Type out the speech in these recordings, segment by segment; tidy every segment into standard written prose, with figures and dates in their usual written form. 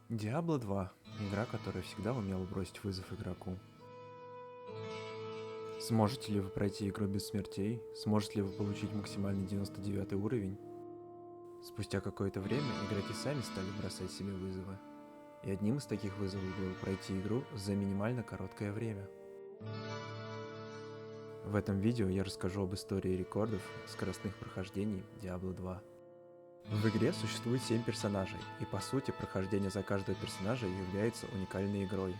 Diablo 2. Игра, которая всегда умела бросить вызов игроку. Сможете ли вы пройти игру без смертей? Сможете ли вы получить максимальный 99 уровень? Спустя какое-то время игроки сами стали бросать себе вызовы. И одним из таких вызовов было пройти игру за минимально короткое время. В этом видео я расскажу об истории рекордов скоростных прохождений Diablo 2. В игре существует 7 персонажей, и по сути прохождение за каждого персонажа является уникальной игрой.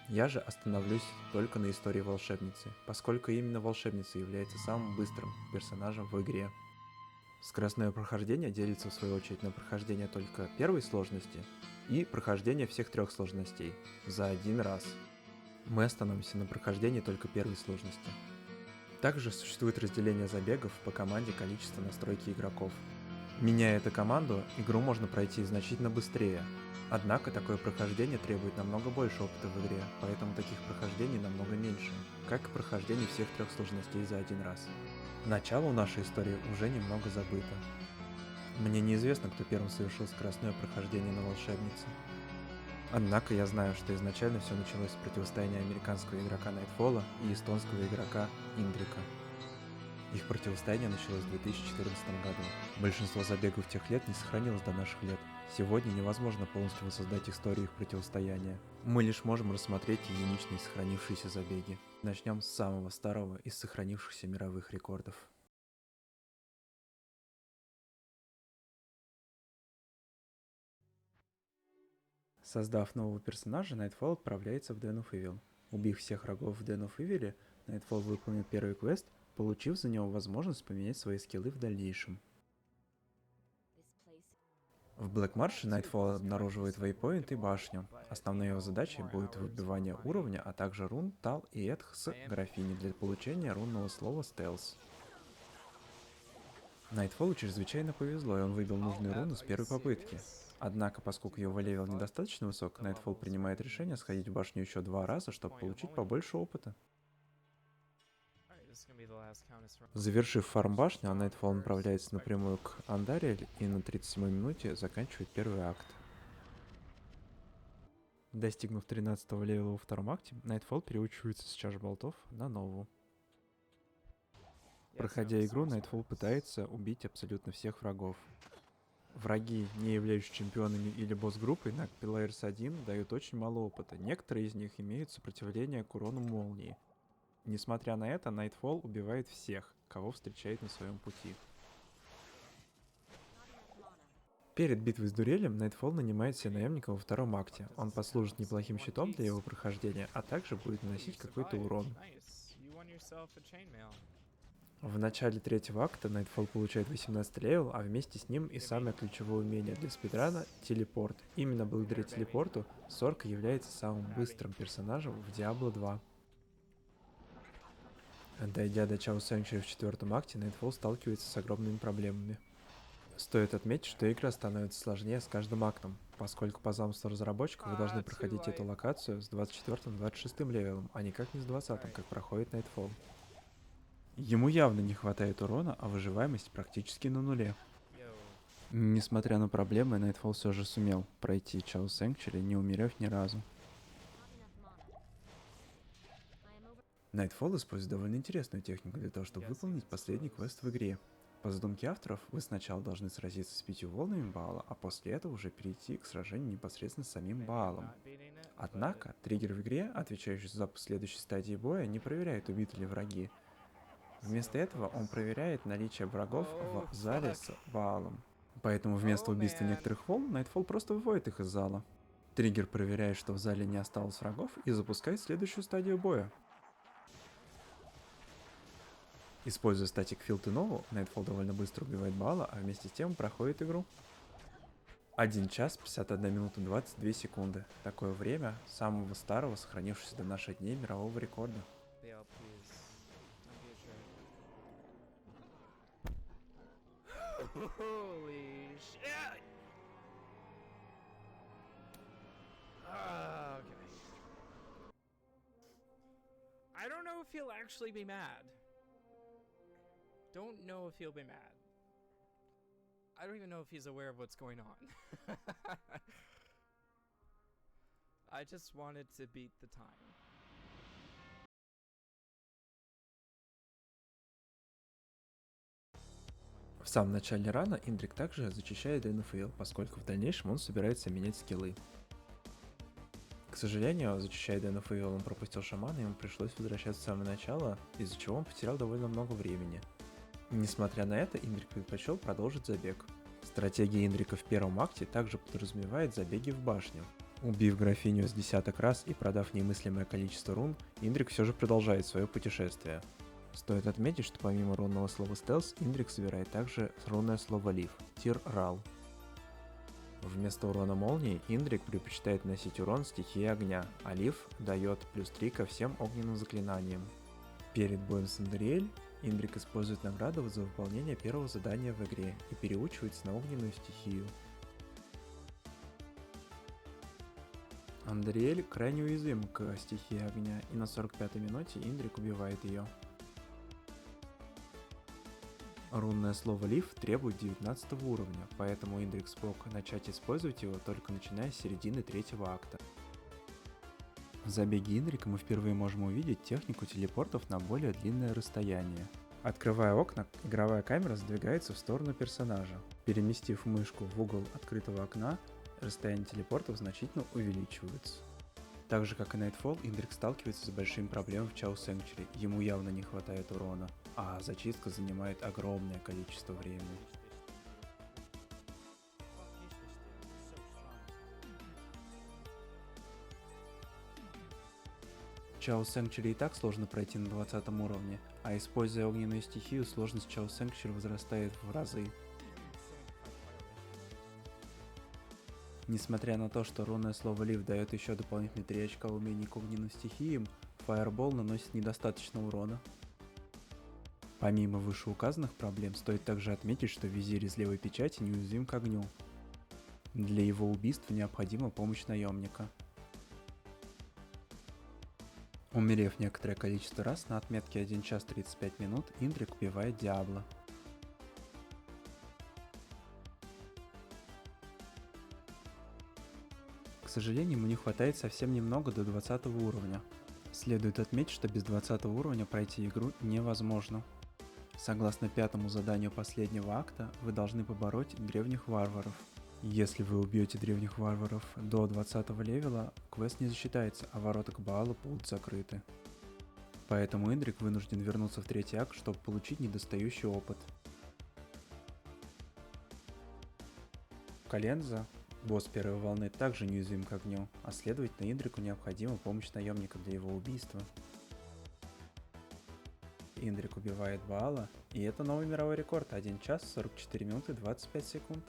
Я же остановлюсь только на истории волшебницы, поскольку именно волшебница является самым быстрым персонажем в игре. Скоростное прохождение делится в свою очередь на прохождение только первой сложности и прохождение всех трех сложностей за один раз. Мы остановимся на прохождении только первой сложности. Также существует разделение забегов по команде количества настройки игроков. Меняя эту команду, игру можно пройти значительно быстрее. Однако такое прохождение требует намного больше опыта в игре, поэтому таких прохождений намного меньше, как и прохождение всех трех сложностей за один раз. Начало нашей истории уже немного забыто. Мне неизвестно, кто первым совершил скоростное прохождение на волшебнице. Однако я знаю, что изначально все началось с противостояния американского игрока Найтфола и эстонского игрока Индрика. Их противостояние началось в 2014 году. Большинство забегов тех лет не сохранилось до наших лет. Сегодня невозможно полностью воссоздать историю их противостояния. Мы лишь можем рассмотреть единичные сохранившиеся забеги. Начнем с самого старого из сохранившихся мировых рекордов. Создав нового персонажа, Nightfall отправляется в Den of Evil. Убив всех врагов в Den of Evil, Nightfall выполнит первый квест, получив за него возможность поменять свои скиллы в дальнейшем. В Black Marsh Nightfall обнаруживает вейпоинт и башню. Основной его задачей будет выбивание уровня, а также рун, тал и этх с графини для получения рунного слова Stealth. Nightfall чрезвычайно повезло, и он выбил нужные руны с первой попытки. Однако, поскольку его левел недостаточно высок, Nightfall принимает решение сходить в башню еще 2 раза, чтобы получить побольше опыта. Завершив фарм башню, Nightfall направляется напрямую к Андариэль и на 37-й минуте заканчивает первый акт. Достигнув 13-го левела во втором акте, Nightfall переучивается с чаш болтов на новую. Проходя игру, Nightfall пытается убить абсолютно всех врагов. Враги, не являющиеся чемпионами или босс-группой на Pillars 1, дают очень мало опыта. Некоторые из них имеют сопротивление к урону молнии. Несмотря на это, Nightfall убивает всех, кого встречает на своем пути. Перед битвой с Дурелем Nightfall нанимает себе наемника во втором акте. Он послужит неплохим щитом для его прохождения, а также будет наносить какой-то урон. В начале третьего акта Nightfall получает 18 левел, а вместе с ним и самое ключевое умение для спидрана — телепорт. Именно благодаря телепорту Сорка является самым быстрым персонажем в Diablo 2. Дойдя до Chaos Sanctuary в четвертом акте, Nightfall сталкивается с огромными проблемами. Стоит отметить, что игра становится сложнее с каждым актом, поскольку по замыслу разработчиков вы должны проходить эту локацию с 24-26 левелом, а никак не с 20, как проходит Nightfall. Ему явно не хватает урона, а выживаемость практически на нуле. Несмотря на проблемы, Nightfall все же сумел пройти Chaos Sanctuary, не умерев ни разу. Nightfall использует довольно интересную технику для того, чтобы выполнить последний квест в игре. По задумке авторов, вы сначала должны сразиться с 5 волнами Баала, а после этого уже перейти к сражению непосредственно с самим Баалом. Однако, триггер в игре, отвечающий за запуск следующей стадии боя, не проверяет, убиты ли враги. Вместо этого он проверяет наличие врагов в зале с Баалом. Поэтому вместо убийства некоторых волн, Nightfall просто выводит их из зала. Триггер проверяет, что в зале не осталось врагов, и запускает следующую стадию боя. Используя статик Филд и Нову, Nightfall довольно быстро убивает Баала, а вместе с тем проходит игру. 1 час 51 минута 22 секунды. Такое время самого старого, сохранившегося до наших дней мирового рекорда. Holy shit! Okay. I don't know if he'll actually be mad. Don't know if he'll be mad. I don't even know if he's aware of what's going on. I just wanted to beat the time. В самом начале рана Индрик также зачищает Дэйнафейл, поскольку в дальнейшем он собирается менять скиллы. К сожалению, зачищая Дэйнафейл, он пропустил шамана, и ему пришлось возвращаться с самого начала, из-за чего он потерял довольно много времени. Несмотря на это, Индрик предпочел продолжить забег. Стратегия Индрика в первом акте также подразумевает забеги в башню. Убив графиню с десяток раз и продав немыслимое количество рун, Индрик все же продолжает свое путешествие. Стоит отметить, что помимо рунного слова стелс, Индрик собирает также рунное слово лив, тир рал. Вместо урона молнии Индрик предпочитает носить урон стихии огня, а лив дает плюс 3 ко всем огненным заклинаниям. Перед боем с Андериэль Индрик использует награду за выполнение первого задания в игре и переучивается на огненную стихию. Андериэль крайне уязвим к стихии огня, и на 45-й минуте Индрик убивает ее. Рунное слово лив требует 19 уровня, поэтому Индрик смог начать использовать его только начиная с середины третьего акта. В забеге Индрика мы впервые можем увидеть технику телепортов на более длинное расстояние. Открывая окна, игровая камера сдвигается в сторону персонажа. Переместив мышку в угол открытого окна, расстояние телепортов значительно увеличивается. Так же как и Nightfall, Индрик сталкивается с большими проблемами в Chaos Sanctuary, ему явно не хватает урона, а зачистка занимает огромное количество времени. Chaos Sanctuary и так сложно пройти на 20 уровне, а используя огненную стихию, сложность Chaos Sanctuary возрастает в разы. Несмотря на то, что рунное слово лив дает еще дополнительные 3 очка умений к огненным стихиям, Fireball наносит недостаточно урона. Помимо вышеуказанных проблем, стоит также отметить, что визирь из левой печати неуязвим к огню. Для его убийства необходима помощь наемника. Умерев некоторое количество раз, на отметке 1 час 35 минут, Индрик убивает Диабло. К сожалению, ему не хватает совсем немного до 20 уровня. Следует отметить, что без 20 уровня пройти игру невозможно. Согласно пятому заданию последнего акта, вы должны побороть древних варваров. Если вы убьете древних варваров до 20 левела, квест не засчитается, а ворота к Баалу будут закрыты. Поэтому Индрик вынужден вернуться в третий акт, чтобы получить недостающий опыт. Каленза, босс первой волны, также неуязвим к огню, а следовательно Индрику необходима помощь наемника для его убийства. Индрик убивает Баала, и это новый мировой рекорд — 1 час 44 минуты 25 секунд.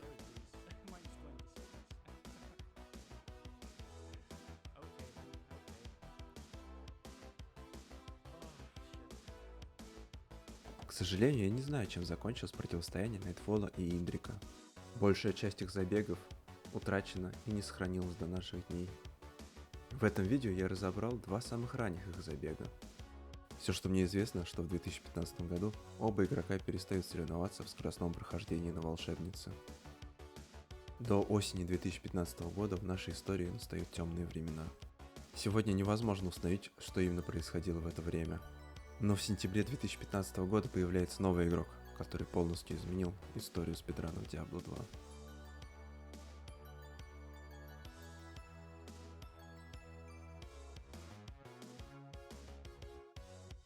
К сожалению, я не знаю, чем закончилось противостояние Найтфола и Индрика. Большая часть их забегов утрачена и не сохранилась до наших дней. В этом видео я разобрал 2 самых ранних их забега. Все, что мне известно, что в 2015 году оба игрока перестают соревноваться в скоростном прохождении на волшебнице. До осени 2015 года в нашей истории настают темные времена. Сегодня невозможно установить, что именно происходило в это время. Но в сентябре 2015 года появляется новый игрок, который полностью изменил историю спидранов Diablo 2.